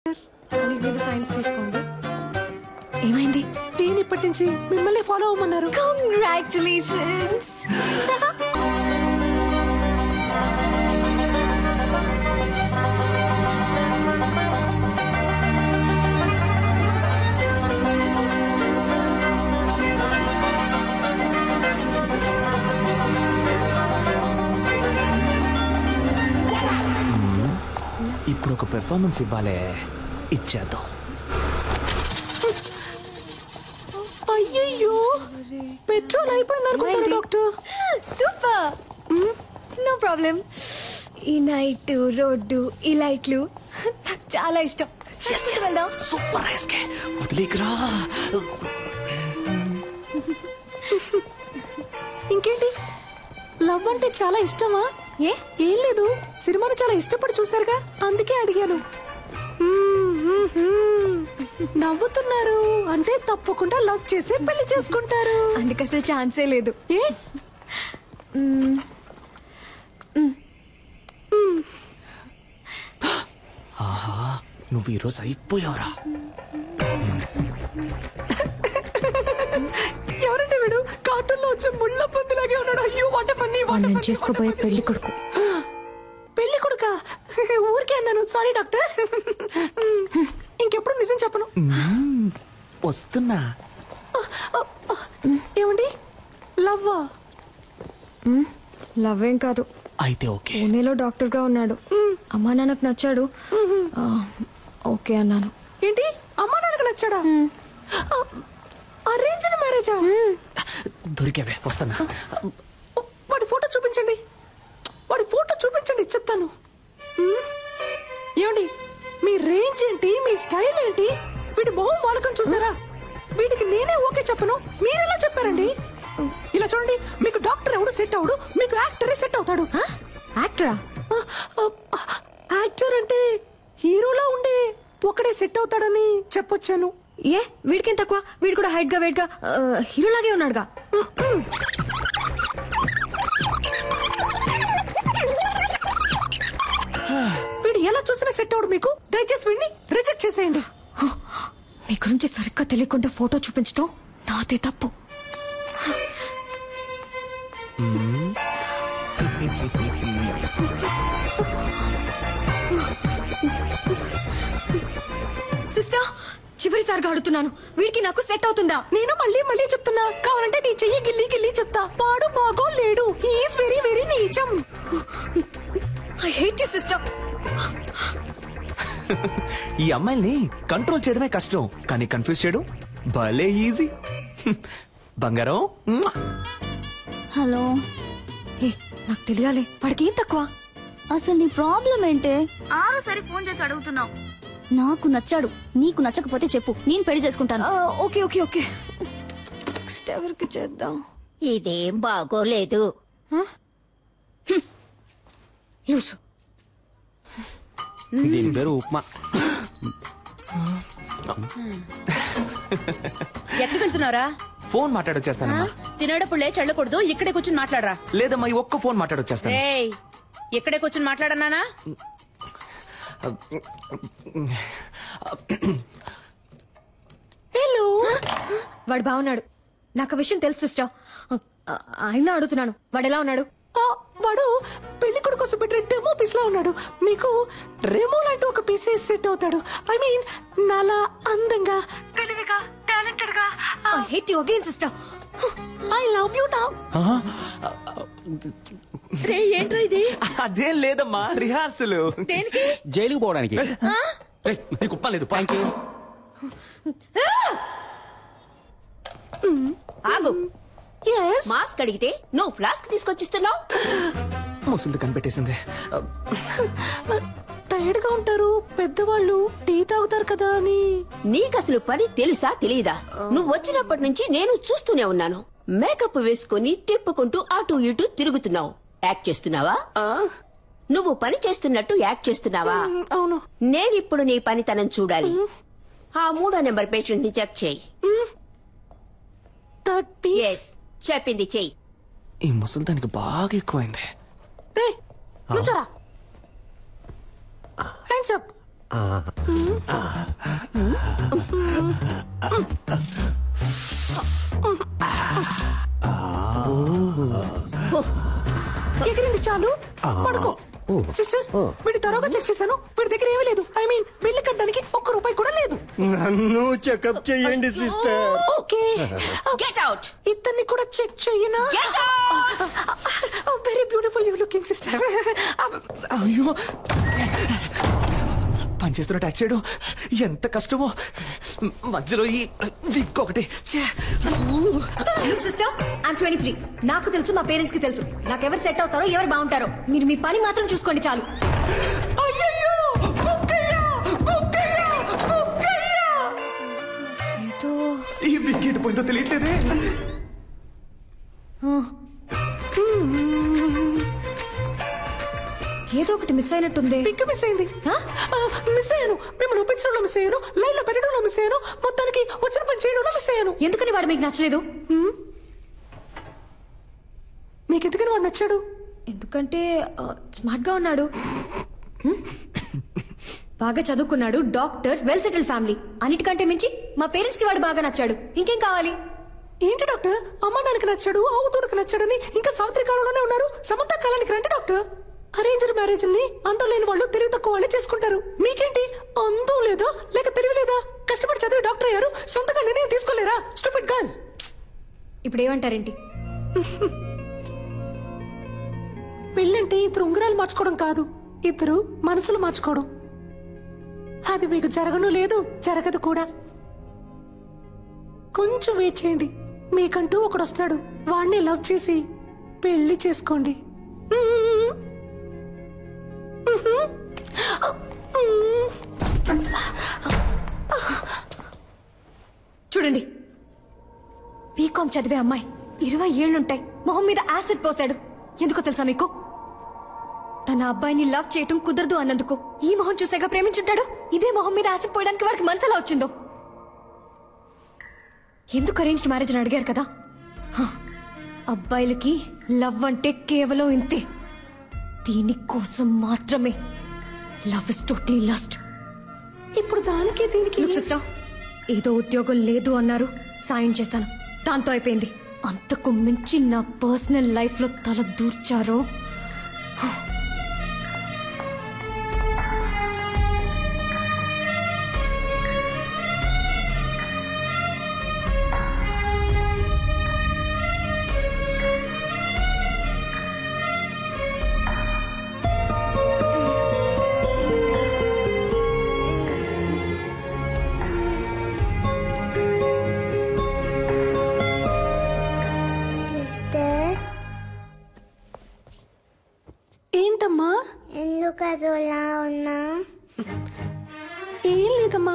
Science తీసుకోండి. ఏమైంది? టీన్ ఇప్పటి నుంచి మిమ్మల్ని ఫాలో అవ్వమన్నారు. కంగ్రాచులేషన్స్. ఇప్పుడు ఒక పెర్ఫార్మెన్స్ ఇవ్వాలే, ఇచ్చేద్దాం. అయ్యయ్యో, పెట్రోల్ అయిపోయింది అనుకుంటారు డాక్టర్. Super, no problem. ఈ నైట్ రోడ్డు ఈ లైట్లు నాకు చాలా ఇష్టం. వెళ్దాం. సూపర్ వదిలేకరా. ఇంకేంటి, లవ్ అంటే చాలా ఇష్టమా? ఏం లేదు, సినిమాని చాలా ఇష్టపడి చూసారుగా, అందుకే అడిగాను. నవ్వుతున్నారు అంటే తప్పకుండా లవ్ చేసి పెళ్లి చేసుకుంటారు. అందుకు అసలు ఛాన్సే లేదు. ఏ ఆహా, నువ్వు ఈరోజు అయిపోయావురా. ఎవరంటే వీడు? కార్టూన్ లో వచ్చే ముళ్ళ పందిలాగే ఉన్నాడు. అయ్యో వాట పని. నేను చేసుకోబోయే పెళ్లి కొడుకు. పెళ్లి కొడుక? ఊరికే అన్నాను, సారీ డాక్టర్. ఇంకెప్పుడు నిజం చెప్పను. వస్తున్నా. ఏమండి, లవ్వా? లవ్ ఏం కాదు. అయితే ఓకే. పూణేలో డాక్టర్ గా ఉన్నాడు. అమ్మా నాన్నకు నచ్చాడు. ఓకే అన్నాను. ఏంటి, అమ్మా నాన్నకు నచ్చాడా? అరేంజ్డ్ మ్యారేజా? దొరికావే, వస్తానా. వాడి ఫోటో చూపించండి, వాడి ఫోటో చూపించండి, చెప్తాను. ఏమండి, మీ రేంజ్ ఏంటి, మీ స్టైల్ ఏంటి? వీడి మొహం వాలకం చూసారా? వీడికి నేనే ఓకే చెప్పను, మీరెలా చెప్పారండి? ఇలా చూడండి, మీకు డాక్టర్ ఎవడు సెట్ అవడు, మీకు యాక్టరే సెట్ అవుతాడు. యాక్టరా? యాక్టర్ అంటే హీరోలా ఉండే ఒకడే సెట్ అవుతాడని చెప్పొచ్చాను. ఏ వీడికేం తక్కువ? వీడు కూడా హైట్ గా వెయిట్ గా హీరోలాగే ఉన్నాడుగా. వీడు ఎలా చూసినా సెట్ అవడు మీకు. దయచేసి వీడిని రిజెక్ట్ చేసేయండి. మీ గురించి సరిగ్గా తెలియకుండా ఫోటో చూపించడం నాదే తప్పు. సిస్టర్, చివరిసారిగా అడుగుతున్నాను, వీడికి నాకు సెట్ అవుతుందా? నేను మళ్ళీ మళ్ళీ చెప్తున్నా, కావాలంటే నీ చెయ్యి గిల్లి గిల్లి చెప్తా. పాడు బాగో లేడు, హీఈస్ వెరీ వెరీ నీచం. I hate you sister. ఈ అమ్మాయిల్ని కంట్రోల్ చేయడమే కష్టం, కానీ కన్ఫ్యూజ్ చేయడం భలే ఈజీ. బంగారం. హలో, ఏ నాకు తెలియాలి, వాడికి ఏం తక్కువ? అసలు నీ ప్రాబ్లం ఏంటే? ఆరోసారి ఫోన్ చేసి అడుగుతున్నావు. నాకు నచ్చాడు, నీకు నచ్చకపోతే చెప్పు, నేను పెళ్లి చేసుకుంటాను. ఓకే ఓకే ఓకే, నెక్స్ట్ ఎవరికి చేద్దాం? ఇదేం బాగోలేదు. లూసు. దీని పేరు ఉప్మా. ఎక్కడికి వెళ్తున్నారా? ఫోన్ మాట్లాడొచ్చేస్తానమ్మా. తినేటప్పుడు లేచి వెళ్ళకూడదు, ఇక్కడే కూర్చుని మాట్లాడరా. లేదమ్మా, ఈ ఒక్క ఫోన్ మాట్లాడొచ్చేస్తాను. ఏయ్, ఇక్కడే కూర్చుని మాట్లాడన్నానా? హలో, వాడు బాగున్నాడు, నాకు విషయం తెలుసు సిస్టర్. ఆయన అడుగుతున్నాను, వాడు ఎలా ఉన్నాడు? వాడు పెళ్లి కొడుకు కోసం పెట్టిన డెమో పీస్ లా ఉన్నాడు. మీకు రెమో లాంటి ఒక పీస్ సెట్ అవుతాడు. ఐ మీన్ నాలా అందంగా, తెలివిగా, టాలెంటెడ్ గా. I hate you again sister. I love you now. రే, ఏంట్రా ఇది? అదేం లేదమ్మా, రిహార్సల్. దేనికి? జైలుకు పోవడానికి. నీకు ఉప్మా లేదు. Thank you. ఆగు. yes మాస్క్ అడిగితే నువ్వు ఫ్లాస్క్ తీసుకొచ్చిస్తున్నావు. ముసలిది కనిపెట్టేసింది. టైర్డ్ గా ఉంటారు పెద్దవాళ్ళు, టీ తాగుతారు కదా అని. నీకసలు పని తెలుసా తెలీదా? నువ్వు వచ్చినప్పటి నుంచి నేను చూస్తూనే ఉన్నాను. మేకప్ వేసుకుని తిప్పుకుంటూ అటు ఇటు తిరుగుతున్నావు. యాక్ట్ చేస్తున్నావా? నువ్వు పని చేస్తున్నట్టు యాక్ట్ చేస్తున్నావా? అవును. నేనిప్పుడు నీ పనితనం చూడాలి. ఆ 3వ నెంబర్ పేషెంట్ ని చెక్ చేయి. ఎస్, చెప్పింది చెయ్యి. ఈ ముసలిదానికి బాగా ఎక్కువైంది. రే, నుంచోరా. Hands up. ఎగిరింది చాలు, పడుకో. సిస్టర్, వీడి తరోగా చెక్ చేశాను. వీడి దగ్గర ఏమీ లేదు. ఐ మీన్ బిల్లు కట్టడానికి ₹1 కూడా లేదు. నన్ను చెకప్ చేయండి సిస్టర్. Okay, get out. ఇతన్ని కూడా చెక్ చెయ్యనా? Very beautiful you looking sister. అయ్యో, పనిచేస్తున్న ట్యాక్స్ చేయడం ఎంత కష్టమో. మధ్యలో ఈ విక్ ఒకటి. Sister, I'm 23. నాకు తెలుసు, మా పేరెంట్స్ కి తెలుసు నాకెవరు సెట్ అవుతారో, ఎవరు బాగుంటారో. మీరు మీ పని మాత్రం చూసుకోండి చాలు. ఏదో ఈ విక్ ఎటు పోయిందో తెలియట్లేదే. ఏదో ఒకటి మిస్ అయినట్టుంది. పిక్ మిస్ అయింది. మిస్ అయ్యాను. మిమ్మల్ని ఒప్పించడంలో మిస్ అయ్యాను. లైన్ లో పెట్టడంలో మిస్ అయ్యాను. మొత్తానికి వచ్చిన పని చేయడంలో మిస్ అయ్యాను. ఎందుకని వాడు మీకు నచ్చలేదు? మీకు ఎందుకని వాడు నచ్చాడు? ఎందుకంటే స్మార్ట్ గా ఉన్నాడు, బాగా చదువుకున్నాడు, డాక్టర్, వెల్ సెటిల్ ఫ్యామిలీ. అన్నిటికంటే మించి మా పేరెంట్స్ కి వాడు బాగా నచ్చాడు. ఇంకేం కావాలి? ఏంటి డాక్టర్, అమ్మ నాన్నకి నచ్చాడు, ఆవుతోడుకు నచ్చాడని ఇంకా సావిత్రి కాలంలోనే ఉన్నారు. సమంత కాలానికి రండి డాక్టర్. అరేంజ్డ్ మ్యారేజ్ ని అందం లేని వాళ్ళు తెలివి తక్కువ వాళ్ళే చేసుకుంటారు. మీకేంటి, అందం లేదా లేక తెలివి లేదా? కష్టపడి చదివి డాక్టర్ అయ్యారు, సొంతగా నిర్ణయం తీసుకోలేరా? Stupid girl. ఇప్పుడు ఏమంటారేంటి? పెళ్ళంటే ఇద్దరు ఉంగరాలు మార్చుకోవడం కాదు, ఇద్దరు మనసులు మార్చుకోవడం. అది మీకు జరగను లేదు, జరగదు కూడా. కొంచెం వెయిట్ చేయండి, మీకంటూ ఒకడు వస్తాడు. వాడిని లవ్ చేసి పెళ్లి చేసుకోండి. చూడండి, బీకామ్ చదివే అమ్మాయి, 20 ఏళ్లుంటాయి, మొహం మీద యాసిడ్ పోసాడు. ఎందుకో తెలుసా మీకు? తన అబ్బాయిని లవ్ చేయటం కుదరదు అన్నందుకు. ఈ మొహం చూసాక ప్రేమించుంటాడు. ఇదే మొహం మీద యాసిడ్ పోయడానికి వాడికి మనసులా వచ్చిందో. ఎందుకు అరేంజ్డ్ మ్యారేజ్ అని అడిగారు కదా. అబ్బాయిలకి లవ్ అంటే కేవలం ఇంతే. దీనికోసం మాత్రమే. Love is totally lust. ఇప్పుడు దానికి దీనికి సిస్టర్, ఏదో ఉద్యోగం లేదు అన్నారు, సాయం చేశాను, దాంతో అయిపోయింది. అంతకు మించి నా పర్సనల్ లైఫ్ లో తల దూర్చారో. ఏంటమ్మా, ఎందుకు అదోలా ఉన్నా? ఏం లేదమ్మా,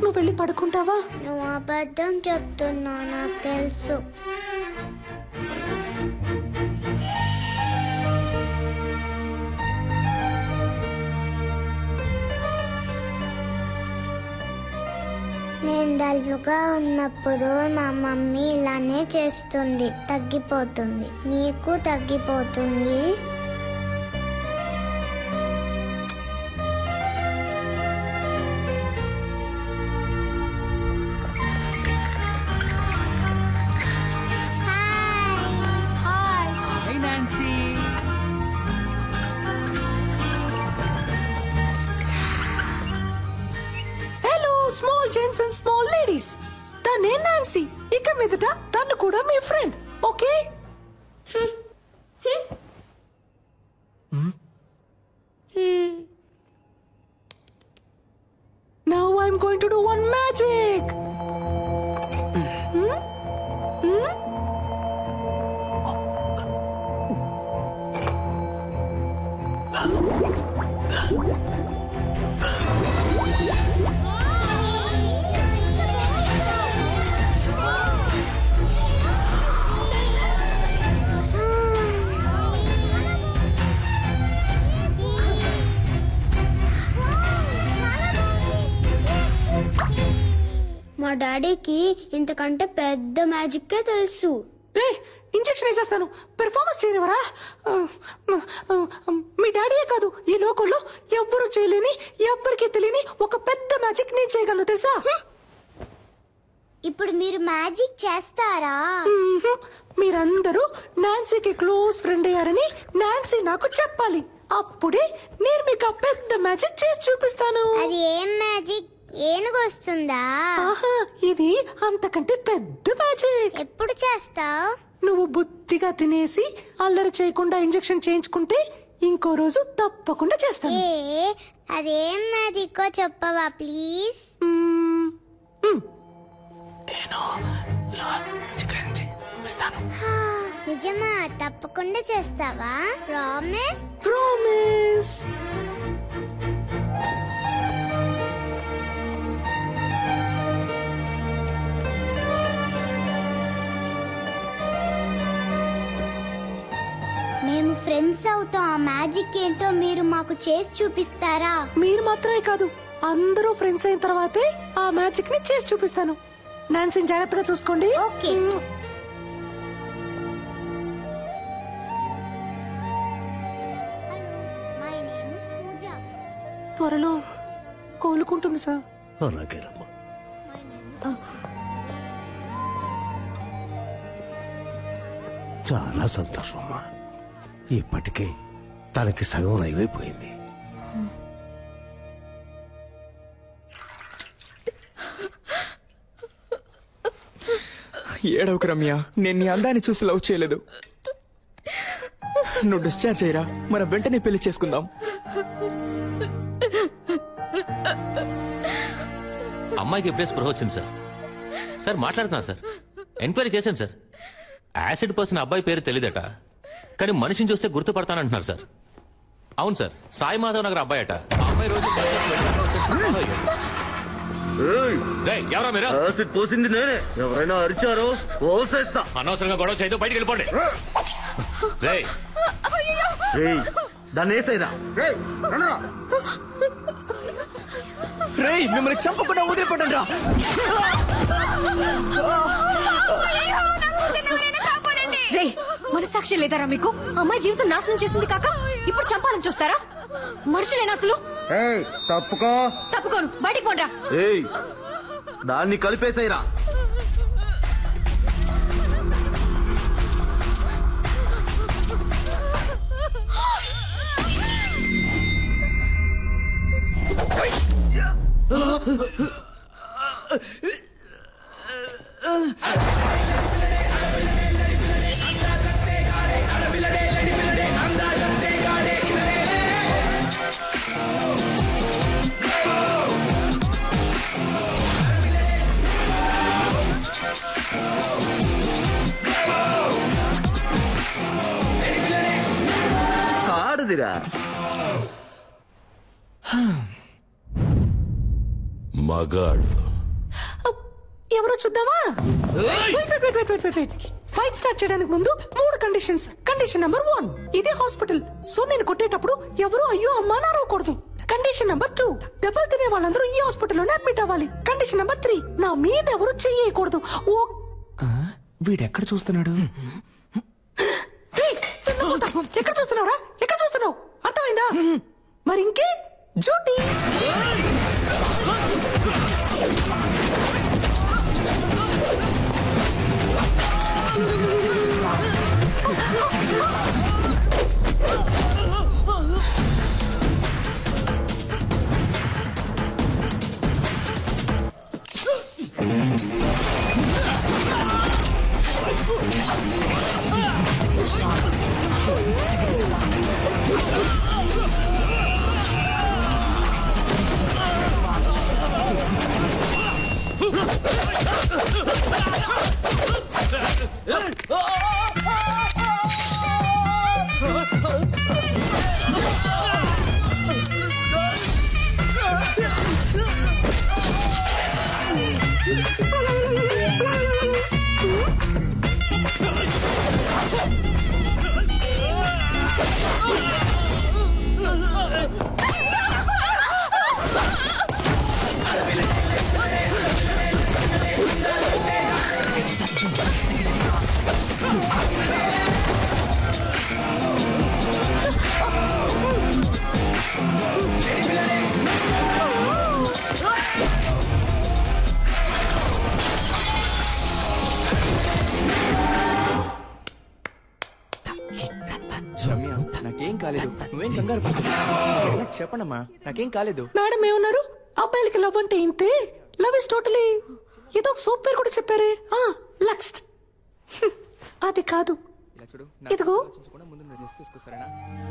నువ్వు వెళ్ళి పడుకుంటావా? నువ్వు అబద్ధం చెప్తున్నావు, నాకు తెలుసు. నేను డల్గా ఉన్నప్పుడు మా మమ్మీ ఇలానే చేస్తుంది, తగ్గిపోతుంది. నీకు తగ్గిపోతుంది. Small gents and small ladies, తనే నాన్సీ. ఇక మీదట తను కూడా మీ friend, okay? Now I'm going to do one magic. మా డాడీకి ఇంతకంటే పెద్ద మ్యాజిక్కే తెలుసు. రే ఇంజెక్షన్ వేసేస్తాను, పెర్ఫార్మెన్స్ చేయనివరా? మీ డాడీయే కాదు, ఈ లోకంలో ఎవ్వరూ చేయలేని, ఎవ్వరికీ తెలియని ఒక పెద్ద మ్యాజిక్ నేను చేయగలను తెలుసా? ఇప్పుడు మీరు మ్యాజిక్ చేస్తారా? మీరందరూ నాన్సీకి క్లోజ్ ఫ్రెండ్ అయ్యారని నాన్సీ నాకు చెప్పాలి. అప్పుడే నేను మీకు ఆ పెద్ద మ్యాజిక్ చేసి చూపిస్తాను. అది ఏం మ్యాజిక్? ఏనుగు వస్తుందా? ఆహా, ఇది అంతకంటే పెద్ద మ్యాజిక్. ఎప్పుడు చేస్తావు? నువ్వు బుద్ధిగా తినేసి అల్లరి చేయకుండా ఇంజెక్షన్ చేయించుకుంటే ఇంకో రోజు తప్పకుండా చేస్తాను. అదేం మ్యాజిక్కో చెప్పవా ప్లీజ్? నిజమా? తప్పకుండా చేస్తావా? ప్రామిస్? ప్రామిస్. మేము ఫ్రెండ్స్ అవుతాం. ఆ మ్యాజిక్ ఏంటో మీరు మాకు చేసి చూపిస్తారా? మీరు మాత్రమే కాదు, అందరూ ఫ్రెండ్స్ అయిన తర్వాతే ఆ మ్యాజిక్ ని చేసి చూపిస్తాను. నాన్సీని జాగ్రత్తగా చూసుకోండి. ఓకే. మై నేమ్ ఇస్ పూజ. త్వరలో కోలుకుంటుంది సార్. అలాగేనమ్మా. చాలా సంతోషం అమ్మా. ఇప్పటికే తనకి సగం అయిపోయింది. ఏడవకు రమ్య, నేను నీ అందాన్ని చూసి లవ్ చేయలేదు. నువ్వు డిశ్చార్జ్ అయ్యరా, మనం వెంటనే పెళ్లి చేసుకుందాం. అమ్మాయికి ఎప్పుడే స్పృహ వచ్చింది సార్. సార్ మాట్లాడుతున్నా సార్, ఎంక్వైరీ చేశాను సార్. యాసిడ్ పోసిన అబ్బాయి పేరు తెలియదట, కానీ మనిషిని చూస్తే గుర్తుపడతానంటున్నారు సార్. అవును సార్, సాయి మాధవ్ నగర్ అబ్బాయి అట. ఆ అబ్బాయి రోజు ఎవరా మీరు? పోసింది నేనే. ఎవరైనా అరిచారో ఓసేస్తా. అనవసరంగా గొడవ చేయదు, బయటికి వెళ్ళిపోండి. దాన్ని వేసేదా? రేయ్, మిమ్మల్ని చంపకుండా వదిలిపోండి రా. రే, మనసాక్షి లేదారా మీకు? అమ్మాయి జీవితం నాశనం చేసింది కాక ఇప్పుడు చంపాలని చూస్తారా? మనుషులేనా అసలు? తప్పుకో. తప్పుకోను, బయటికి పోండ్రా. దాన్ని కలిపేసేరా. కాడుదిరా. మగాడు ఎవరో చూద్దామా? ఫైట్ స్టార్ట్ చేయడానికి ముందు 3 కండిషన్స్. కండిషన్ నెంబర్ 1, ఇదే హాస్పిటల్, సో నేను కొట్టేటప్పుడు ఎవరు అయ్యో అమ్మా అని అరవకూడదు. కండిషన్ నెంబర్ 2, దెబ్బలు తినే వాళ్ళందరూ ఈ హాస్పిటల్లోనే అడ్మిట్ అవ్వాలి. కండిషన్ నెంబర్ 3, నా మీద ఎవరు చెయ్యకూడదు. వీడెక్కడ చూస్తున్నాడు? ఎక్కడ చూస్తున్నావురా? ఎక్కడ చూస్తున్నావు? అర్థమైందా? మరి ఇంకే జూటీస్. కాలేదు. నువ్వేం కంగారు పడకు. నాకు చెప్పండమ్మా, నాకేం కాలేదు. మేడం ఏమన్నారు? అబ్బాయిలకి లవ్ అంటే ఇంతే, లవ్ ఇస్ టోటలీ. ఏదో ఒక సోప్ పేరు కూడా చెప్పారే, లక్స్ట్. అది కాదు. ఇదిగో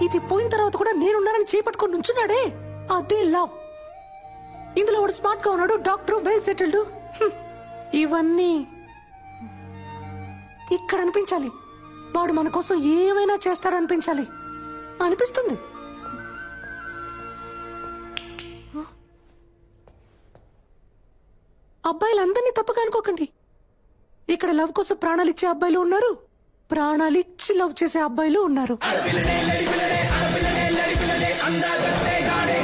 ఇది పోయిన తర్వాత కూడా నేనున్నానని చేపట్టుకొని నుంచున్నాడే, అదే లవ్. ఇందులో వాడు స్మార్ట్ గా ఉన్నాడు, డాక్టర్, వెల్ సెటిల్డ్. ఇవన్నీ ఇక్కడ అనిపించాలి. వాడు మన కోసం ఏమైనా చేస్తాడనిపించాలి అనిపిస్తుంది. అబ్బాయిలందరినీ తప్పగా అనుకోకండి. ఇక్కడ లవ్ కోసం ప్రాణాలు ఇచ్చే అబ్బాయిలు ఉన్నారు, ప్రాణాలు ఇచ్చి లవ్ చేసే అబ్బాయిలు ఉన్నారు. అందగత్తె గాడే